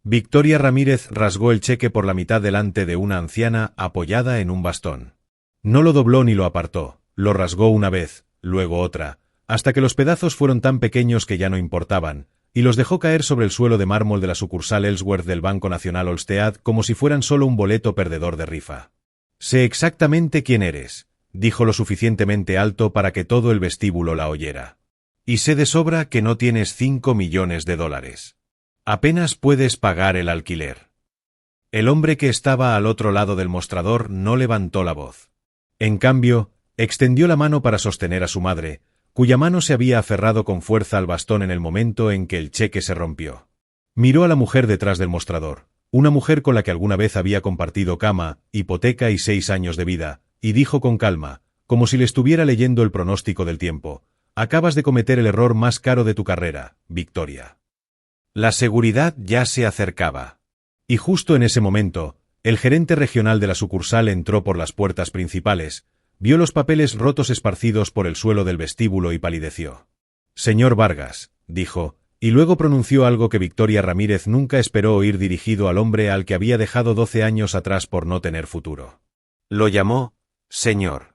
Victoria Ramírez rasgó el cheque por la mitad delante de una anciana apoyada en un bastón. No lo dobló ni lo apartó, lo rasgó una vez, luego otra, hasta que los pedazos fueron tan pequeños que ya no importaban, y los dejó caer sobre el suelo de mármol de la sucursal Ellsworth del Banco Nacional Olmsted como si fueran solo un boleto perdedor de rifa. «Sé exactamente quién eres», dijo lo suficientemente alto para que todo el vestíbulo la oyera. «Y sé de sobra que no tienes 5 millones de dólares. Apenas puedes pagar el alquiler». El hombre que estaba al otro lado del mostrador no levantó la voz. En cambio, extendió la mano para sostener a su madre, cuya mano se había aferrado con fuerza al bastón en el momento en que el cheque se rompió. Miró a la mujer detrás del mostrador, una mujer con la que alguna vez había compartido cama, hipoteca y 6 años de vida, y dijo con calma, como si le estuviera leyendo el pronóstico del tiempo: «Acabas de cometer el error más caro de tu carrera, Victoria». La seguridad ya se acercaba. Y justo en ese momento, el gerente regional de la sucursal entró por las puertas principales, vio los papeles rotos esparcidos por el suelo del vestíbulo y palideció. «Señor Vargas», dijo, y luego pronunció algo que Victoria Ramírez nunca esperó oír dirigido al hombre al que había dejado 12 años atrás por no tener futuro. Lo llamó «señor».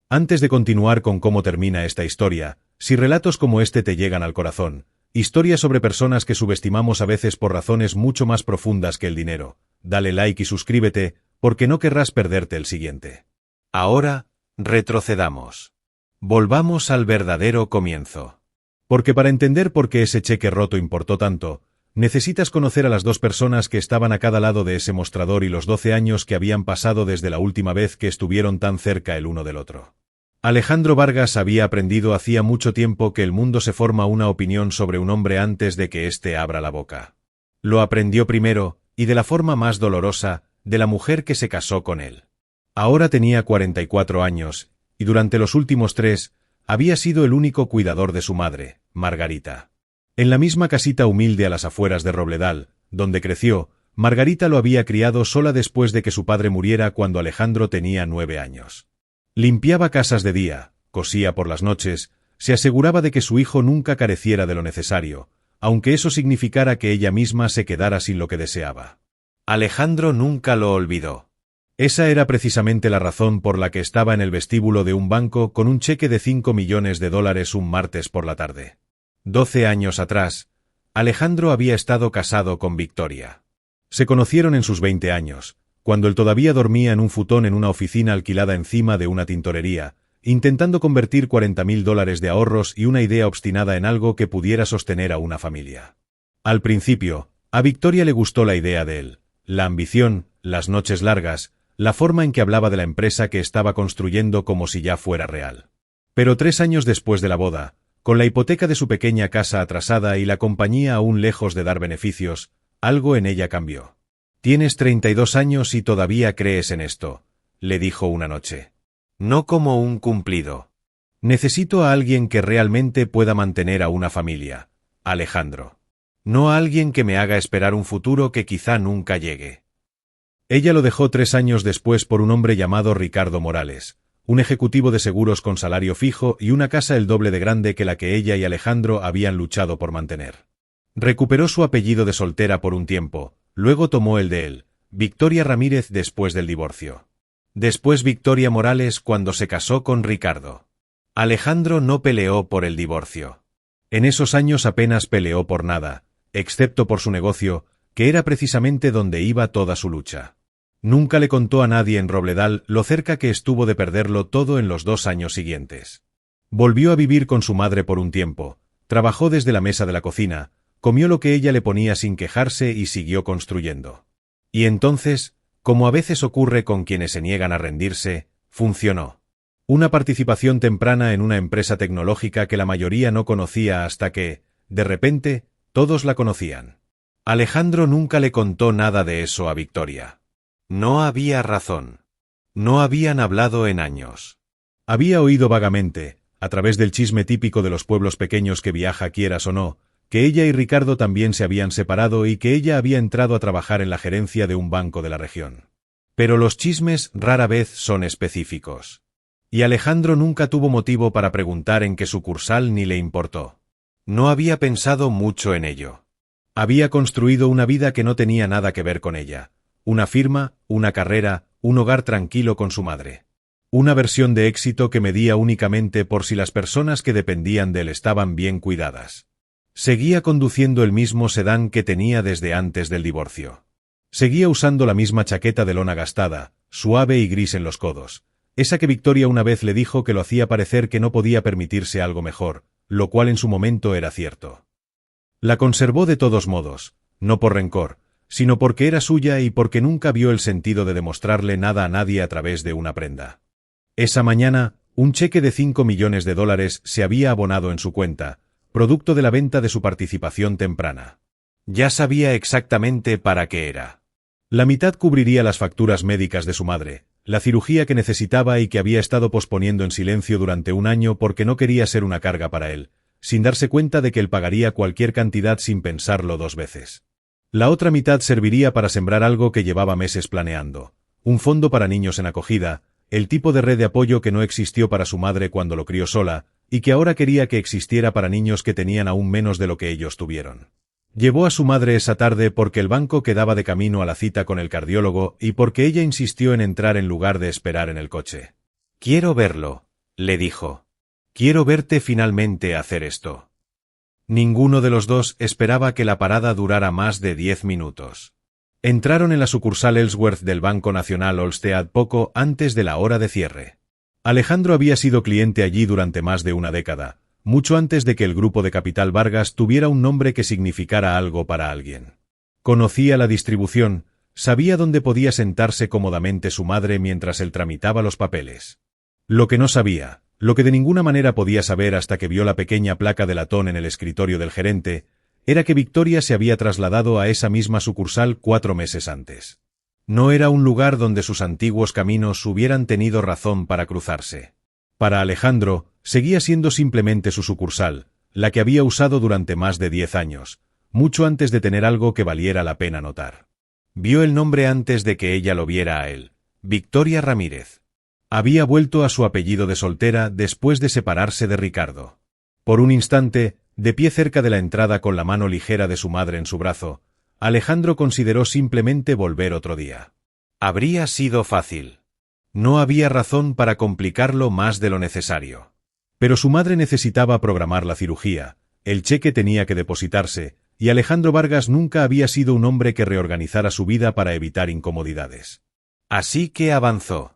Antes de continuar con cómo termina esta historia, si relatos como este te llegan al corazón, historias sobre personas que subestimamos a veces por razones mucho más profundas que el dinero, dale like y suscríbete, porque no querrás perderte el siguiente. Ahora, retrocedamos. Volvamos al verdadero comienzo. Porque para entender por qué ese cheque roto importó tanto, necesitas conocer a las dos personas que estaban a cada lado de ese mostrador y los 12 años que habían pasado desde la última vez que estuvieron tan cerca el uno del otro. Alejandro Vargas había aprendido hacía mucho tiempo que el mundo se forma una opinión sobre un hombre antes de que éste abra la boca. Lo aprendió primero, y de la forma más dolorosa, de la mujer que se casó con él. Ahora tenía 44 años, y durante los últimos 3, había sido el único cuidador de su madre, Margarita. En la misma casita humilde a las afueras de Robledal, donde creció, Margarita lo había criado sola después de que su padre muriera cuando Alejandro tenía 9 años. Limpiaba casas de día, cosía por las noches, se aseguraba de que su hijo nunca careciera de lo necesario, aunque eso significara que ella misma se quedara sin lo que deseaba. Alejandro nunca lo olvidó. Esa era precisamente la razón por la que estaba en el vestíbulo de un banco con un cheque de 5 millones de dólares un martes por la tarde. 12 años atrás, Alejandro había estado casado con Victoria. Se conocieron en sus 20 años, cuando él todavía dormía en un futón en una oficina alquilada encima de una tintorería, intentando convertir $40.000 de ahorros y una idea obstinada en algo que pudiera sostener a una familia. Al principio, a Victoria le gustó la idea de él, la ambición, las noches largas, la forma en que hablaba de la empresa que estaba construyendo como si ya fuera real. Pero 3 años después de la boda, con la hipoteca de su pequeña casa atrasada y la compañía aún lejos de dar beneficios, algo en ella cambió. «Tienes 32 años y todavía crees en esto», le dijo una noche. «No como un cumplido. Necesito a alguien que realmente pueda mantener a una familia, Alejandro. No a alguien que me haga esperar un futuro que quizá nunca llegue». Ella lo dejó 3 años después por un hombre llamado Ricardo Morales, un ejecutivo de seguros con salario fijo y una casa el doble de grande que la que ella y Alejandro habían luchado por mantener. Recuperó su apellido de soltera por un tiempo, luego tomó el de él, Victoria Ramírez después del divorcio. Después Victoria Morales cuando se casó con Ricardo. Alejandro no peleó por el divorcio. En esos años apenas peleó por nada, excepto por su negocio, que era precisamente donde iba toda su lucha. Nunca le contó a nadie en Robledal lo cerca que estuvo de perderlo todo en los 2 años siguientes. Volvió a vivir con su madre por un tiempo, trabajó desde la mesa de la cocina, comió lo que ella le ponía sin quejarse y siguió construyendo. Y entonces, como a veces ocurre con quienes se niegan a rendirse, funcionó. Una participación temprana en una empresa tecnológica que la mayoría no conocía hasta que, de repente, todos la conocían. Alejandro nunca le contó nada de eso a Victoria. No había razón. No habían hablado en años. Había oído vagamente, a través del chisme típico de los pueblos pequeños que viaja quieras o no, que ella y Ricardo también se habían separado y que ella había entrado a trabajar en la gerencia de un banco de la región. Pero los chismes rara vez son específicos. Y Alejandro nunca tuvo motivo para preguntar en qué sucursal ni le importó. No había pensado mucho en ello. Había construido una vida que no tenía nada que ver con ella. Una firma, una carrera, un hogar tranquilo con su madre. Una versión de éxito que medía únicamente por si las personas que dependían de él estaban bien cuidadas. Seguía conduciendo el mismo sedán que tenía desde antes del divorcio. Seguía usando la misma chaqueta de lona gastada, suave y gris en los codos, esa que Victoria una vez le dijo que lo hacía parecer que no podía permitirse algo mejor, lo cual en su momento era cierto. La conservó de todos modos, no por rencor, sino porque era suya y porque nunca vio el sentido de demostrarle nada a nadie a través de una prenda. Esa mañana, un cheque de $5 millones se había abonado en su cuenta, producto de la venta de su participación temprana. Ya sabía exactamente para qué era. La mitad cubriría las facturas médicas de su madre, la cirugía que necesitaba y que había estado posponiendo en silencio durante un año porque no quería ser una carga para él, sin darse cuenta de que él pagaría cualquier cantidad sin pensarlo dos veces. La otra mitad serviría para sembrar algo que llevaba meses planeando, un fondo para niños en acogida, el tipo de red de apoyo que no existió para su madre cuando lo crió sola, y que ahora quería que existiera para niños que tenían aún menos de lo que ellos tuvieron. Llevó a su madre esa tarde porque el banco quedaba de camino a la cita con el cardiólogo y porque ella insistió en entrar en lugar de esperar en el coche. «Quiero verlo», le dijo. «Quiero verte finalmente hacer esto». Ninguno de los dos esperaba que la parada durara más de 10 minutos. Entraron en la sucursal Ellsworth del Banco Nacional Olmsted poco antes de la hora de cierre. Alejandro había sido cliente allí durante más de una década, mucho antes de que el grupo de Capital Vargas tuviera un nombre que significara algo para alguien. Conocía la distribución, sabía dónde podía sentarse cómodamente su madre mientras él tramitaba los papeles. Lo que no sabía, lo que de ninguna manera podía saber hasta que vio la pequeña placa de latón en el escritorio del gerente, era que Victoria se había trasladado a esa misma sucursal 4 meses antes. No era un lugar donde sus antiguos caminos hubieran tenido razón para cruzarse. Para Alejandro, seguía siendo simplemente su sucursal, la que había usado durante más de 10 años, mucho antes de tener algo que valiera la pena notar. Vio el nombre antes de que ella lo viera a él: Victoria Ramírez. Había vuelto a su apellido de soltera después de separarse de Ricardo. Por un instante, de pie cerca de la entrada con la mano ligera de su madre en su brazo, Alejandro consideró simplemente volver otro día. Habría sido fácil. No había razón para complicarlo más de lo necesario. Pero su madre necesitaba programar la cirugía, el cheque tenía que depositarse, y Alejandro Vargas nunca había sido un hombre que reorganizara su vida para evitar incomodidades. Así que avanzó.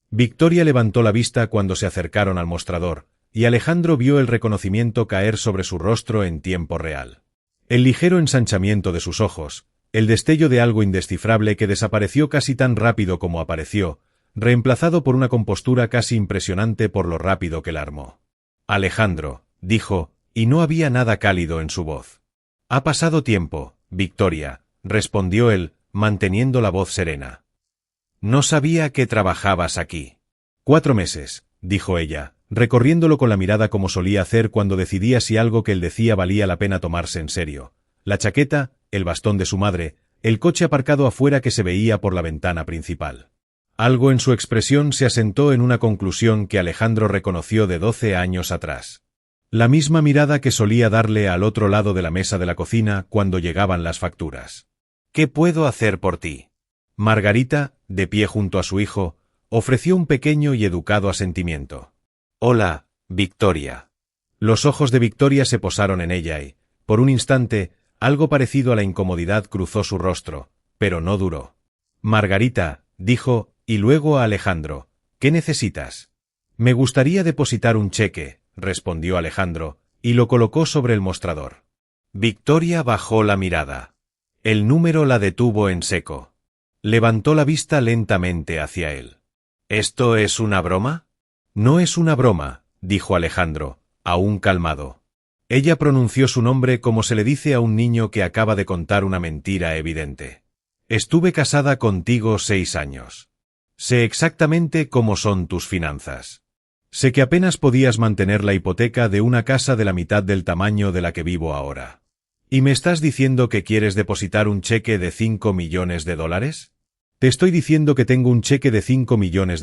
Victoria levantó la vista cuando se acercaron al mostrador, y Alejandro vio el reconocimiento caer sobre su rostro en tiempo real. El ligero ensanchamiento de sus ojos, el destello de algo indescifrable que desapareció casi tan rápido como apareció, reemplazado por una compostura casi impresionante por lo rápido que la armó. Alejandro, dijo, y no había nada cálido en su voz. Ha pasado tiempo, Victoria, respondió él, manteniendo la voz serena. No sabía que trabajabas aquí. 4 meses, dijo ella, recorriéndolo con la mirada como solía hacer cuando decidía si algo que él decía valía la pena tomarse en serio. La chaqueta, el bastón de su madre, el coche aparcado afuera que se veía por la ventana principal. Algo en su expresión se asentó en una conclusión que Alejandro reconoció de 12 años atrás. La misma mirada que solía darle al otro lado de la mesa de la cocina cuando llegaban las facturas. ¿Qué puedo hacer por ti? Margarita, de pie junto a su hijo, ofreció un pequeño y educado asentimiento. Hola, Victoria. Los ojos de Victoria se posaron en ella y, por un instante, algo parecido a la incomodidad cruzó su rostro, pero no duró. Margarita, dijo, y luego a Alejandro, ¿qué necesitas? Me gustaría depositar un cheque, respondió Alejandro, y lo colocó sobre el mostrador. Victoria bajó la mirada. El número la detuvo en seco. Levantó la vista lentamente hacia él. ¿Esto es una broma? No es una broma, dijo Alejandro, aún calmado. Ella pronunció su nombre como se le dice a un niño que acaba de contar una mentira evidente. Estuve casada contigo 6 años. Sé exactamente cómo son tus finanzas. Sé que apenas podías mantener la hipoteca de una casa de la mitad del tamaño de la que vivo ahora. ¿Y me estás diciendo que quieres depositar un cheque de $5 millones? Te estoy diciendo que tengo un cheque de $5 millones,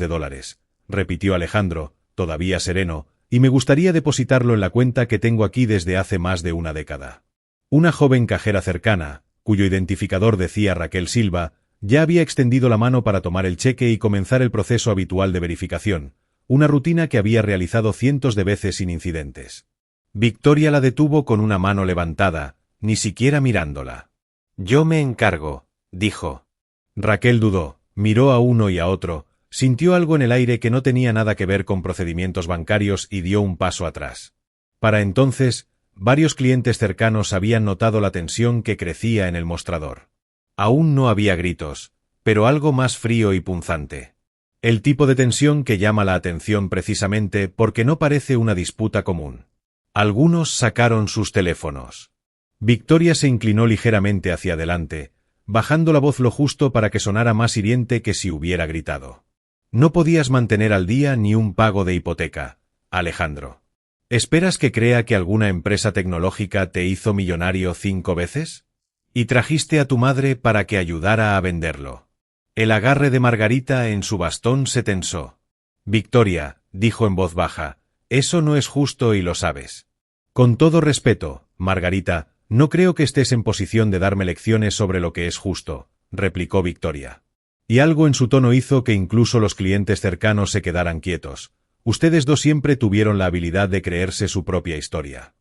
repitió Alejandro, todavía sereno, y me gustaría depositarlo en la cuenta que tengo aquí desde hace más de una década. Una joven cajera cercana, cuyo identificador decía Raquel Silva, ya había extendido la mano para tomar el cheque y comenzar el proceso habitual de verificación, una rutina que había realizado cientos de veces sin incidentes. Victoria la detuvo con una mano levantada, ni siquiera mirándola. «Yo me encargo», dijo. Raquel dudó, miró a uno y a otro, sintió algo en el aire que no tenía nada que ver con procedimientos bancarios y dio un paso atrás. Para entonces, varios clientes cercanos habían notado la tensión que crecía en el mostrador. Aún no había gritos, pero algo más frío y punzante. El tipo de tensión que llama la atención precisamente porque no parece una disputa común. Algunos sacaron sus teléfonos. Victoria se inclinó ligeramente hacia adelante, bajando la voz lo justo para que sonara más hiriente que si hubiera gritado. «No podías mantener al día ni un pago de hipoteca, Alejandro. ¿Esperas que crea que alguna empresa tecnológica te hizo millonario 5 veces? Y trajiste a tu madre para que ayudara a venderlo». El agarre de Margarita en su bastón se tensó. «Victoria», dijo en voz baja, «eso no es justo y lo sabes». «Con todo respeto, Margarita, no creo que estés en posición de darme lecciones sobre lo que es justo», replicó Victoria. Y algo en su tono hizo que incluso los clientes cercanos se quedaran quietos. Ustedes dos siempre tuvieron la habilidad de creerse su propia historia.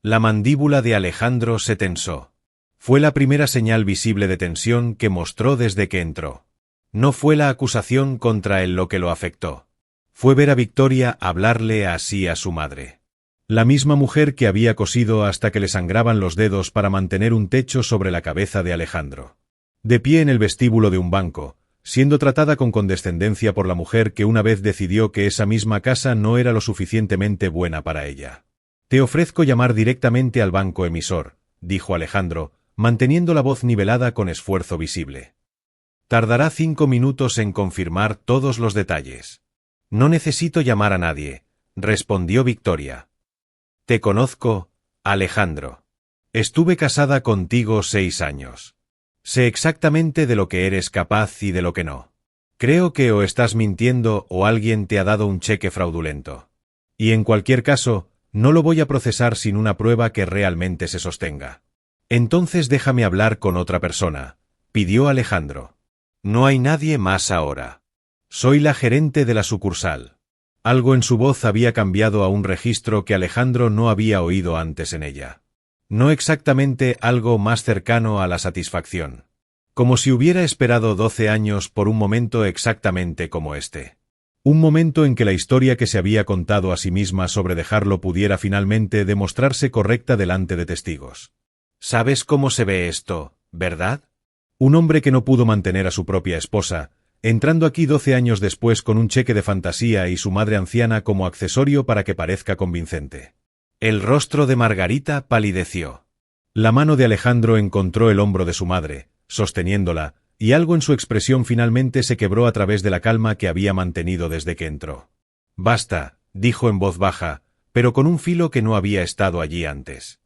La mandíbula de Alejandro se tensó. Fue la primera señal visible de tensión que mostró desde que entró. No fue la acusación contra él lo que lo afectó. Fue ver a Victoria hablarle así a su madre. La misma mujer que había cosido hasta que le sangraban los dedos para mantener un techo sobre la cabeza de Alejandro. De pie en el vestíbulo de un banco, siendo tratada con condescendencia por la mujer que una vez decidió que esa misma casa no era lo suficientemente buena para ella. «Te ofrezco llamar directamente al banco emisor», dijo Alejandro, manteniendo la voz nivelada con esfuerzo visible. «Tardará 5 minutos en confirmar todos los detalles». «No necesito llamar a nadie», respondió Victoria. «Te conozco, Alejandro. Estuve casada contigo 6 años. Sé exactamente de lo que eres capaz y de lo que no. Creo que o estás mintiendo o alguien te ha dado un cheque fraudulento. Y en cualquier caso, no lo voy a procesar sin una prueba que realmente se sostenga». «Entonces déjame hablar con otra persona», pidió Alejandro. «No hay nadie más ahora. Soy la gerente de la sucursal». Algo en su voz había cambiado a un registro que Alejandro no había oído antes en ella. No exactamente algo más cercano a la satisfacción. Como si hubiera esperado 12 años por un momento exactamente como este. Un momento en que la historia que se había contado a sí misma sobre dejarlo pudiera finalmente demostrarse correcta delante de testigos. «¿Sabes cómo se ve esto, verdad?» Un hombre que no pudo mantener a su propia esposa, entrando aquí 12 años después con un cheque de fantasía y su madre anciana como accesorio para que parezca convincente. El rostro de Margarita palideció. La mano de Alejandro encontró el hombro de su madre, sosteniéndola, y algo en su expresión finalmente se quebró a través de la calma que había mantenido desde que entró. «Basta», dijo en voz baja, pero con un filo que no había estado allí antes.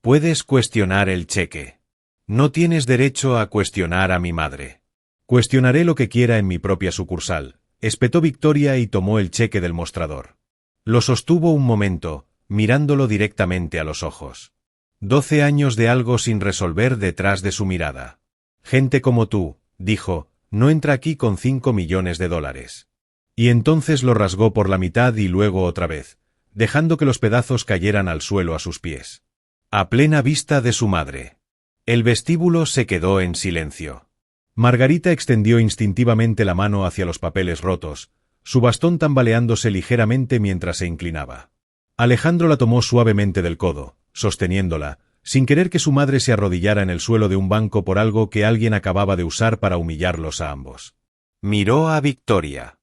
«Puedes cuestionar el cheque. No tienes derecho a cuestionar a mi madre». «Cuestionaré lo que quiera en mi propia sucursal», espetó Victoria y tomó el cheque del mostrador. Lo sostuvo un momento, mirándolo directamente a los ojos. 12 años de algo sin resolver detrás de su mirada. «Gente como tú», dijo, «no entra aquí con 5 millones de dólares». Y entonces lo rasgó por la mitad y luego otra vez, dejando que los pedazos cayeran al suelo a sus pies. A plena vista de su madre. El vestíbulo se quedó en silencio. Margarita extendió instintivamente la mano hacia los papeles rotos, su bastón tambaleándose ligeramente mientras se inclinaba. Alejandro la tomó suavemente del codo, sosteniéndola, sin querer que su madre se arrodillara en el suelo de un banco por algo que alguien acababa de usar para humillarlos a ambos. Miró a Victoria.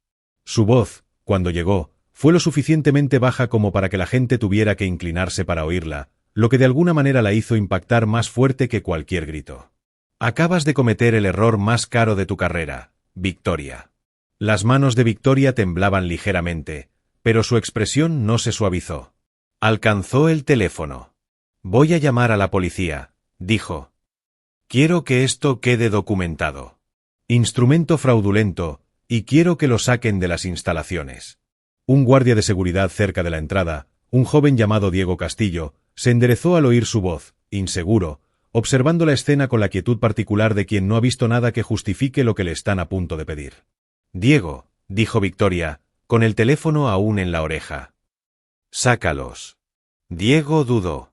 Su voz, cuando llegó, fue lo suficientemente baja como para que la gente tuviera que inclinarse para oírla, lo que de alguna manera la hizo impactar más fuerte que cualquier grito. «Acabas de cometer el error más caro de tu carrera, Victoria». Las manos de Victoria temblaban ligeramente, pero su expresión no se suavizó. Alcanzó el teléfono. «Voy a llamar a la policía», dijo. «Quiero que esto quede documentado. Instrumento fraudulento, y quiero que lo saquen de las instalaciones». Un guardia de seguridad cerca de la entrada, un joven llamado Diego Castillo, se enderezó al oír su voz, inseguro, observando la escena con la quietud particular de quien no ha visto nada que justifique lo que le están a punto de pedir. «Diego», dijo Victoria, con el teléfono aún en la oreja. «Sácalos». Diego dudó.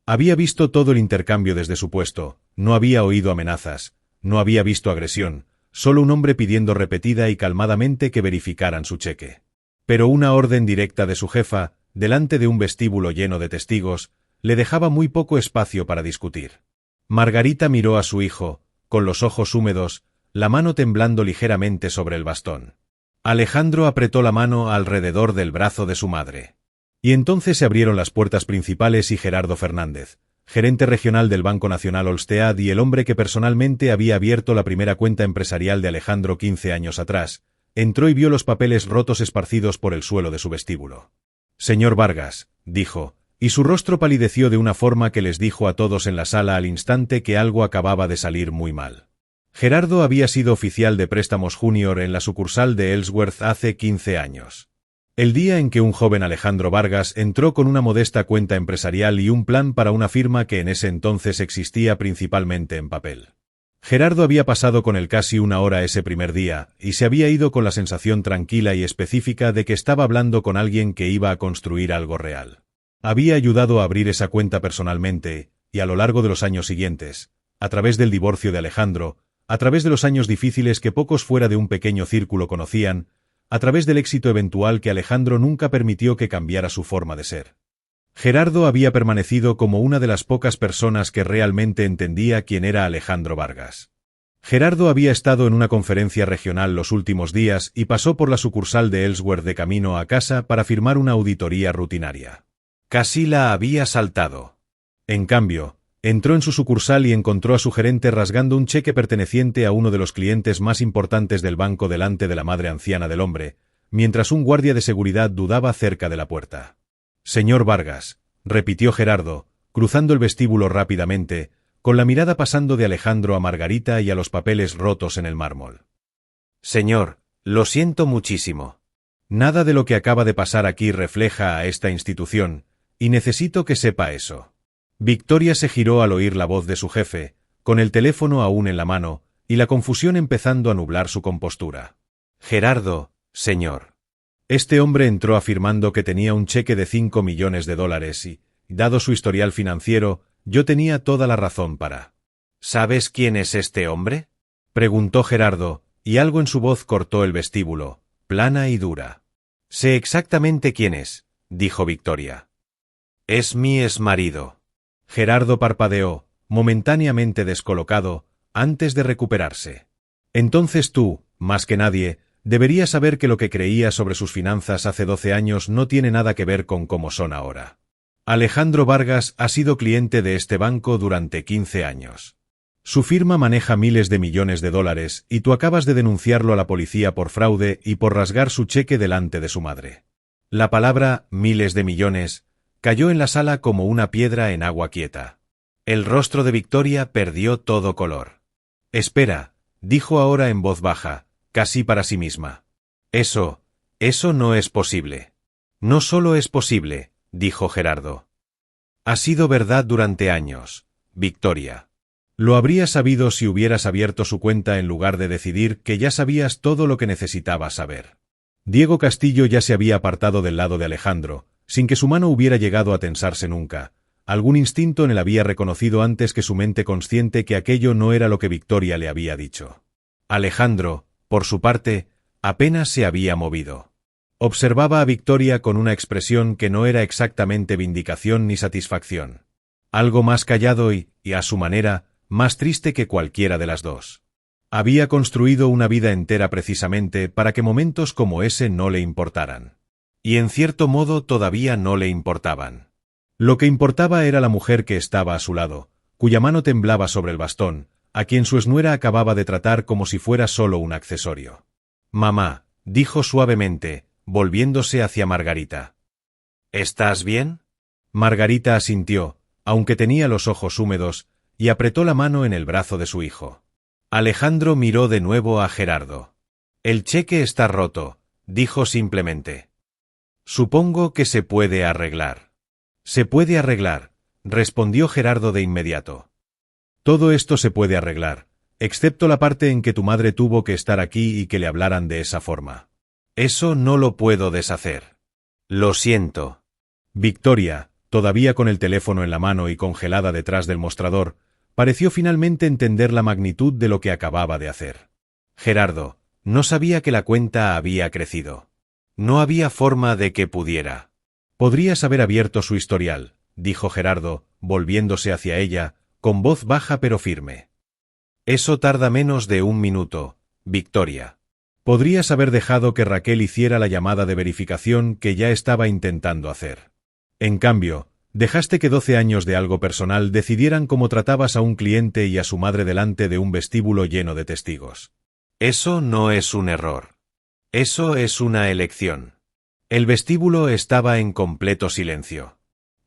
Había visto todo el intercambio desde su puesto, no había oído amenazas, no había visto agresión, solo un hombre pidiendo repetida y calmadamente que verificaran su cheque. Pero una orden directa de su jefa, delante de un vestíbulo lleno de testigos, le dejaba muy poco espacio para discutir. Margarita miró a su hijo, con los ojos húmedos, la mano temblando ligeramente sobre el bastón. Alejandro apretó la mano alrededor del brazo de su madre. Y entonces se abrieron las puertas principales y Gerardo Fernández, gerente regional del Banco Nacional Olmsted y el hombre que personalmente había abierto la primera cuenta empresarial de Alejandro 15 años atrás, entró y vio los papeles rotos esparcidos por el suelo de su vestíbulo. «Señor Vargas», dijo, y su rostro palideció de una forma que les dijo a todos en la sala al instante que algo acababa de salir muy mal. Gerardo había sido oficial de préstamos junior en la sucursal de Ellsworth hace 15 años. El día en que un joven Alejandro Vargas entró con una modesta cuenta empresarial y un plan para una firma que en ese entonces existía principalmente en papel. Gerardo había pasado con él casi una hora ese primer día, y se había ido con la sensación tranquila y específica de que estaba hablando con alguien que iba a construir algo real. Había ayudado a abrir esa cuenta personalmente, y a lo largo de los años siguientes, a través del divorcio de Alejandro, a través de los años difíciles que pocos fuera de un pequeño círculo conocían, a través del éxito eventual que Alejandro nunca permitió que cambiara su forma de ser. Gerardo había permanecido como una de las pocas personas que realmente entendía quién era Alejandro Vargas. Gerardo había estado en una conferencia regional los últimos días y pasó por la sucursal de Ellsworth de camino a casa para firmar una auditoría rutinaria. Casi la había saltado. En cambio, entró en su sucursal y encontró a su gerente rasgando un cheque perteneciente a uno de los clientes más importantes del banco delante de la madre anciana del hombre, mientras un guardia de seguridad dudaba cerca de la puerta. «Señor Vargas», repitió Gerardo, cruzando el vestíbulo rápidamente, con la mirada pasando de Alejandro a Margarita y a los papeles rotos en el mármol. «Señor, lo siento muchísimo. Nada de lo que acaba de pasar aquí refleja a esta institución, y necesito que sepa eso». Victoria se giró al oír la voz de su jefe, con el teléfono aún en la mano, y la confusión empezando a nublar su compostura. «Gerardo, señor». Este hombre entró afirmando que tenía un cheque de $5 millones y, dado su historial financiero, yo tenía toda la razón para. «¿Sabes quién es este hombre?», preguntó Gerardo, y algo en su voz cortó el vestíbulo, plana y dura. «Sé exactamente quién es», dijo Victoria. «Es mi exmarido». Gerardo parpadeó, momentáneamente descolocado, antes de recuperarse. «Entonces tú, más que nadie, deberías saber que lo que creía sobre sus finanzas hace 12 años no tiene nada que ver con cómo son ahora. Alejandro Vargas ha sido cliente de este banco durante 15 años. Su firma maneja miles de millones de dólares y tú acabas de denunciarlo a la policía por fraude y por rasgar su cheque delante de su madre». La palabra «miles de millones» cayó en la sala como una piedra en agua quieta. El rostro de Victoria perdió todo color. «Espera», dijo ahora en voz baja, casi para sí misma. Eso no es posible». «No solo es posible», dijo Gerardo. «Ha sido verdad durante años, Victoria. Lo habrías sabido si hubieras abierto su cuenta en lugar de decidir que ya sabías todo lo que necesitabas saber». Diego Castillo ya se había apartado del lado de Alejandro, sin que su mano hubiera llegado a tensarse nunca. Algún instinto en él había reconocido antes que su mente consciente que aquello no era lo que Victoria le había dicho. Alejandro, por su parte, apenas se había movido. Observaba a Victoria con una expresión que no era exactamente vindicación ni satisfacción. Algo más callado y, a su manera, más triste que cualquiera de las dos. Había construido una vida entera precisamente para que momentos como ese no le importaran. Y en cierto modo todavía no le importaban. Lo que importaba era la mujer que estaba a su lado, cuya mano temblaba sobre el bastón, a quien su exnuera acababa de tratar como si fuera solo un accesorio. «Mamá», dijo suavemente, volviéndose hacia Margarita. «¿Estás bien?». Margarita asintió, aunque tenía los ojos húmedos, y apretó la mano en el brazo de su hijo. Alejandro miró de nuevo a Gerardo. «El cheque está roto», dijo simplemente. «Supongo que se puede arreglar». «Se puede arreglar», respondió Gerardo de inmediato. Todo esto se puede arreglar, excepto la parte en que tu madre tuvo que estar aquí y que le hablaran de esa forma. Eso no lo puedo deshacer. Lo siento. Victoria, todavía con el teléfono en la mano y congelada detrás del mostrador, pareció finalmente entender la magnitud de lo que acababa de hacer. Gerardo, no sabía que la cuenta había crecido. No había forma de que pudiera. Podrías haber abierto su historial, dijo Gerardo, volviéndose hacia ella, con voz baja pero firme. Eso tarda menos de 1 minuto, Victoria. Podrías haber dejado que Raquel hiciera la llamada de verificación que ya estaba intentando hacer. En cambio, dejaste que 12 años de algo personal decidieran cómo tratabas a un cliente y a su madre delante de un vestíbulo lleno de testigos. Eso no es un error. Eso es una elección. El vestíbulo estaba en completo silencio.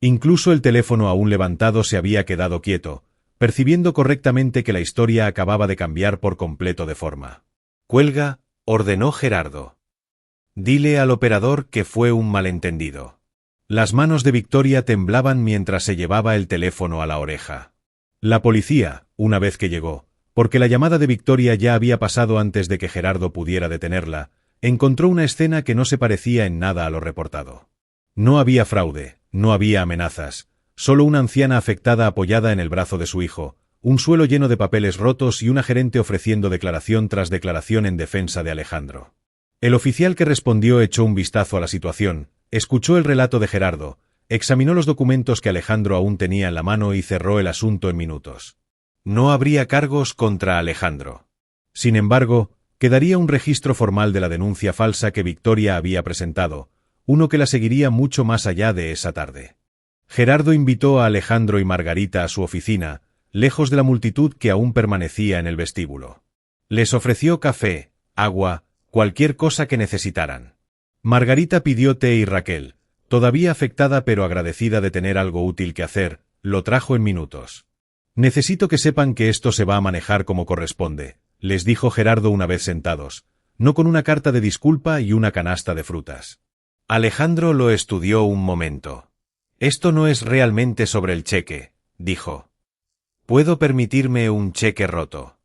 Incluso el teléfono aún levantado se había quedado quieto, percibiendo correctamente que la historia acababa de cambiar por completo de forma. Cuelga, ordenó Gerardo. Dile al operador que fue un malentendido. Las manos de Victoria temblaban mientras se llevaba el teléfono a la oreja. La policía, una vez que llegó, porque la llamada de Victoria ya había pasado antes de que Gerardo pudiera detenerla, encontró una escena que no se parecía en nada a lo reportado. No había fraude, no había amenazas, solo una anciana afectada apoyada en el brazo de su hijo, un suelo lleno de papeles rotos y una gerente ofreciendo declaración tras declaración en defensa de Alejandro. El oficial que respondió echó un vistazo a la situación, escuchó el relato de Gerardo, examinó los documentos que Alejandro aún tenía en la mano y cerró el asunto en minutos. No habría cargos contra Alejandro. Sin embargo, quedaría un registro formal de la denuncia falsa que Victoria había presentado, uno que la seguiría mucho más allá de esa tarde. Gerardo invitó a Alejandro y Margarita a su oficina, lejos de la multitud que aún permanecía en el vestíbulo. Les ofreció café, agua, cualquier cosa que necesitaran. Margarita pidió té y Raquel, todavía afectada pero agradecida de tener algo útil que hacer, lo trajo en minutos. Necesito que sepan que esto se va a manejar como corresponde, les dijo Gerardo una vez sentados, no con una carta de disculpa y una canasta de frutas. Alejandro lo estudió un momento. Esto no es realmente sobre el cheque, dijo. Puedo permitirme un cheque roto.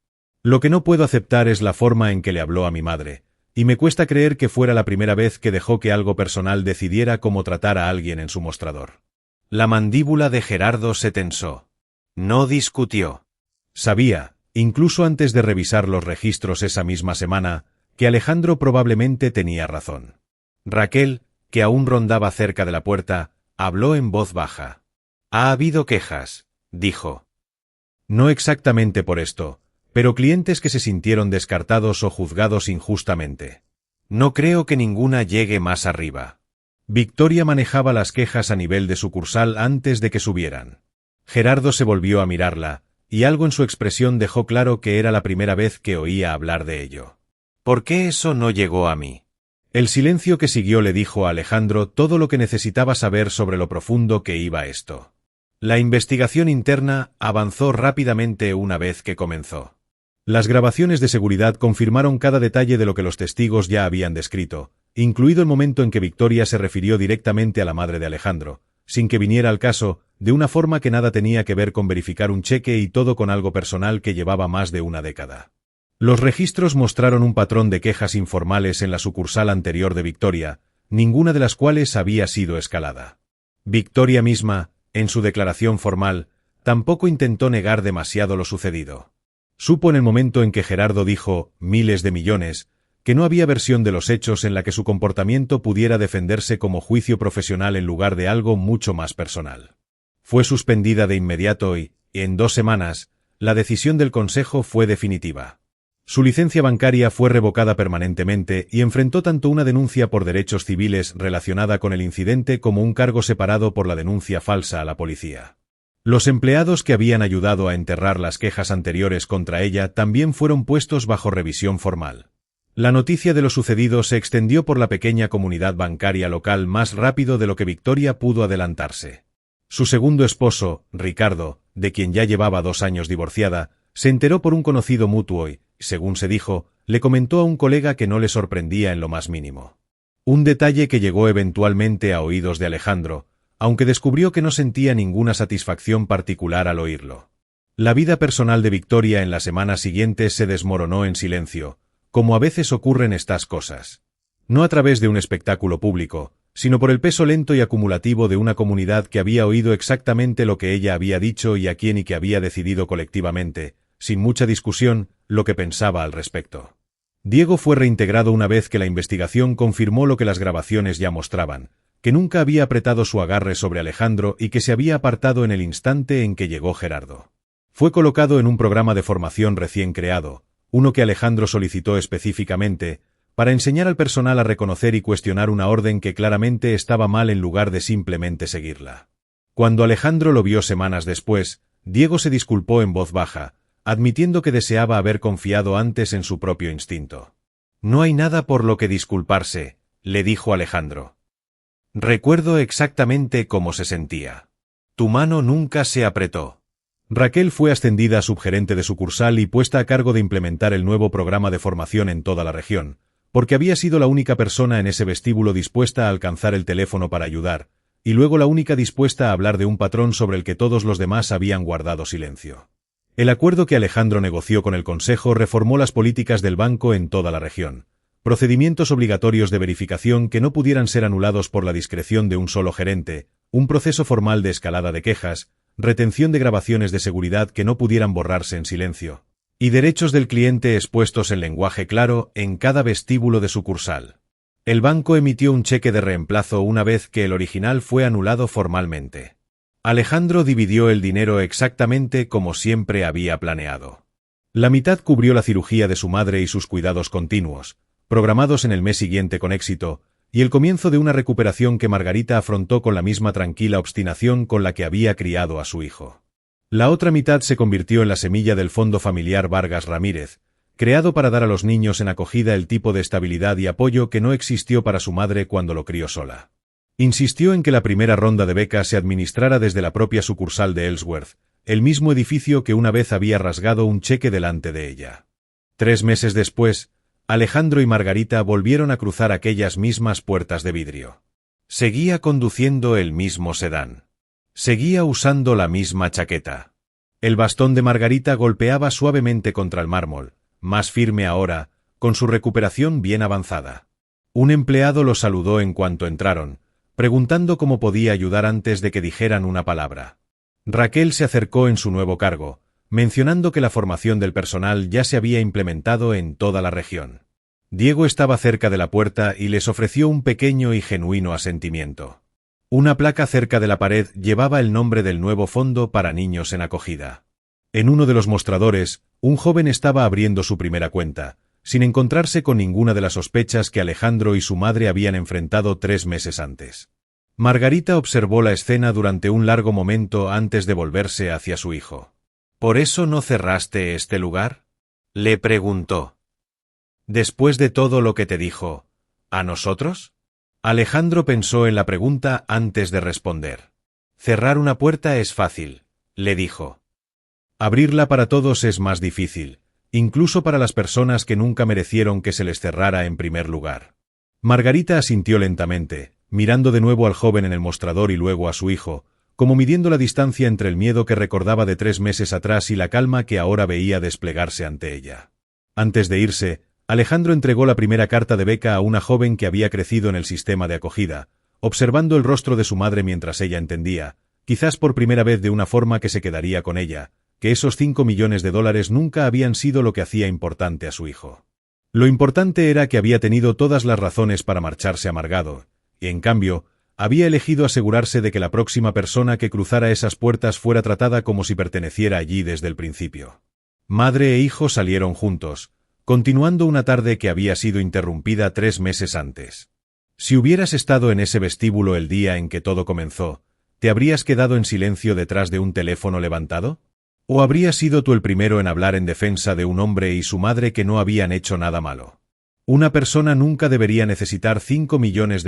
Lo que no puedo aceptar es la forma en que le habló a mi madre, y me cuesta creer que fuera la primera vez que dejó que algo personal decidiera cómo tratar a alguien en su mostrador. La mandíbula de Gerardo se tensó. No discutió. Sabía, incluso antes de revisar los registros esa misma semana, que Alejandro probablemente tenía razón. Raquel, que aún rondaba cerca de la puerta, habló en voz baja. Ha habido quejas, dijo. No exactamente por esto, pero clientes que se sintieron descartados o juzgados injustamente. No creo que ninguna llegue más arriba. Victoria manejaba las quejas a nivel de sucursal antes de que subieran. Gerardo se volvió a mirarla, y algo en su expresión dejó claro que era la primera vez que oía hablar de ello. ¿Por qué eso no llegó a mí? El silencio que siguió le dijo a Alejandro todo lo que necesitaba saber sobre lo profundo que iba esto. La investigación interna avanzó rápidamente una vez que comenzó. Las grabaciones de seguridad confirmaron cada detalle de lo que los testigos ya habían descrito, incluido el momento en que Victoria se refirió directamente a la madre de Alejandro, sin que viniera al caso, de una forma que nada tenía que ver con verificar un cheque y todo con algo personal que llevaba más de una década. Los registros mostraron un patrón de quejas informales en la sucursal anterior de Victoria, ninguna de las cuales había sido escalada. Victoria misma, en su declaración formal, tampoco intentó negar demasiado lo sucedido. Supo en el momento en que Gerardo dijo «miles de millones», que no había versión de los hechos en la que su comportamiento pudiera defenderse como juicio profesional en lugar de algo mucho más personal. Fue suspendida de inmediato y, en 2 semanas, la decisión del Consejo fue definitiva. Su licencia bancaria fue revocada permanentemente y enfrentó tanto una denuncia por derechos civiles relacionada con el incidente como un cargo separado por la denuncia falsa a la policía. Los empleados que habían ayudado a enterrar las quejas anteriores contra ella también fueron puestos bajo revisión formal. La noticia de lo sucedido se extendió por la pequeña comunidad bancaria local más rápido de lo que Victoria pudo adelantarse. Su segundo esposo, Ricardo, de quien ya llevaba 2 años divorciada, se enteró por un conocido mutuo y, según se dijo, le comentó a un colega que no le sorprendía en lo más mínimo. Un detalle que llegó eventualmente a oídos de Alejandro, aunque descubrió que no sentía ninguna satisfacción particular al oírlo. La vida personal de Victoria en las semanas siguientes se desmoronó en silencio, como a veces ocurren estas cosas. No a través de un espectáculo público, sino por el peso lento y acumulativo de una comunidad que había oído exactamente lo que ella había dicho y que había decidido colectivamente, sin mucha discusión, lo que pensaba al respecto. Diego fue reintegrado una vez que la investigación confirmó lo que las grabaciones ya mostraban, que nunca había apretado su agarre sobre Alejandro y que se había apartado en el instante en que llegó Gerardo. Fue colocado en un programa de formación recién creado, uno que Alejandro solicitó específicamente, para enseñar al personal a reconocer y cuestionar una orden que claramente estaba mal en lugar de simplemente seguirla. Cuando Alejandro lo vio semanas después, Diego se disculpó en voz baja, admitiendo que deseaba haber confiado antes en su propio instinto. «No hay nada por lo que disculparse», le dijo Alejandro. «Recuerdo exactamente cómo se sentía. Tu mano nunca se apretó». Raquel fue ascendida a subgerente de sucursal y puesta a cargo de implementar el nuevo programa de formación en toda la región, porque había sido la única persona en ese vestíbulo dispuesta a alcanzar el teléfono para ayudar, y luego la única dispuesta a hablar de un patrón sobre el que todos los demás habían guardado silencio. El acuerdo que Alejandro negoció con el Consejo reformó las políticas del banco en toda la región. Procedimientos obligatorios de verificación que no pudieran ser anulados por la discreción de un solo gerente, un proceso formal de escalada de quejas, retención de grabaciones de seguridad que no pudieran borrarse en silencio, y derechos del cliente expuestos en lenguaje claro en cada vestíbulo de sucursal. El banco emitió un cheque de reemplazo una vez que el original fue anulado formalmente. Alejandro dividió el dinero exactamente como siempre había planeado. La mitad cubrió la cirugía de su madre y sus cuidados continuos, programados en el mes siguiente con éxito, y el comienzo de una recuperación que Margarita afrontó con la misma tranquila obstinación con la que había criado a su hijo. La otra mitad se convirtió en la semilla del Fondo Familiar Vargas Ramírez, creado para dar a los niños en acogida el tipo de estabilidad y apoyo que no existió para su madre cuando lo crió sola. Insistió en que la primera ronda de becas se administrara desde la propia sucursal de Ellsworth, el mismo edificio que una vez había rasgado un cheque delante de ella. 3 meses después, Alejandro y Margarita volvieron a cruzar aquellas mismas puertas de vidrio. Seguía conduciendo el mismo sedán. Seguía usando la misma chaqueta. El bastón de Margarita golpeaba suavemente contra el mármol, más firme ahora, con su recuperación bien avanzada. Un empleado lo saludó en cuanto entraron, preguntando cómo podía ayudar antes de que dijeran una palabra. Raquel se acercó en su nuevo cargo, mencionando que la formación del personal ya se había implementado en toda la región. Diego estaba cerca de la puerta y les ofreció un pequeño y genuino asentimiento. Una placa cerca de la pared llevaba el nombre del nuevo fondo para niños en acogida. En uno de los mostradores, un joven estaba abriendo su primera cuenta, sin encontrarse con ninguna de las sospechas que Alejandro y su madre habían enfrentado 3 meses antes. Margarita observó la escena durante un largo momento antes de volverse hacia su hijo. ¿Por eso no cerraste este lugar?, le preguntó. Después de todo lo que te dijo, ¿a nosotros? Alejandro pensó en la pregunta antes de responder. Cerrar una puerta es fácil, le dijo. Abrirla para todos es más difícil, incluso para las personas que nunca merecieron que se les cerrara en primer lugar. Margarita asintió lentamente, mirando de nuevo al joven en el mostrador y luego a su hijo, como midiendo la distancia entre el miedo que recordaba de 3 meses atrás y la calma que ahora veía desplegarse ante ella. Antes de irse, Alejandro entregó la primera carta de beca a una joven que había crecido en el sistema de acogida, observando el rostro de su madre mientras ella entendía, quizás por primera vez de una forma que se quedaría con ella, que esos $5 millones nunca habían sido lo que hacía importante a su hijo. Lo importante era que había tenido todas las razones para marcharse amargado, y en cambio, había elegido asegurarse de que la próxima persona que cruzara esas puertas fuera tratada como si perteneciera allí desde el principio. Madre e hijo salieron juntos, continuando una tarde que había sido interrumpida 3 meses antes. Si hubieras estado en ese vestíbulo el día en que todo comenzó, ¿te habrías quedado en silencio detrás de un teléfono levantado? ¿O habrías sido tú el primero en hablar en defensa de un hombre y su madre que no habían hecho nada malo? Una persona nunca debería necesitar $5 millones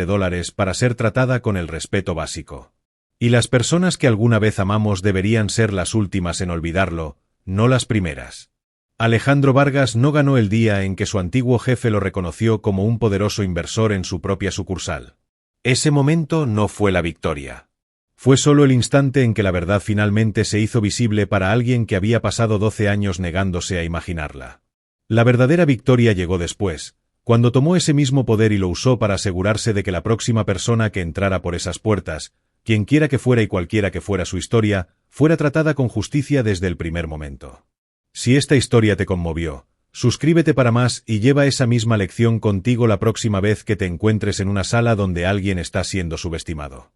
para ser tratada con el respeto básico. Y las personas que alguna vez amamos deberían ser las últimas en olvidarlo, no las primeras. Alejandro Vargas no ganó el día en que su antiguo jefe lo reconoció como un poderoso inversor en su propia sucursal. Ese momento no fue la victoria. Fue solo el instante en que la verdad finalmente se hizo visible para alguien que había pasado 12 años negándose a imaginarla. La verdadera victoria llegó después, cuando tomó ese mismo poder y lo usó para asegurarse de que la próxima persona que entrara por esas puertas, quienquiera que fuera y cualquiera que fuera su historia, fuera tratada con justicia desde el primer momento. Si esta historia te conmovió, suscríbete para más y lleva esa misma lección contigo la próxima vez que te encuentres en una sala donde alguien está siendo subestimado.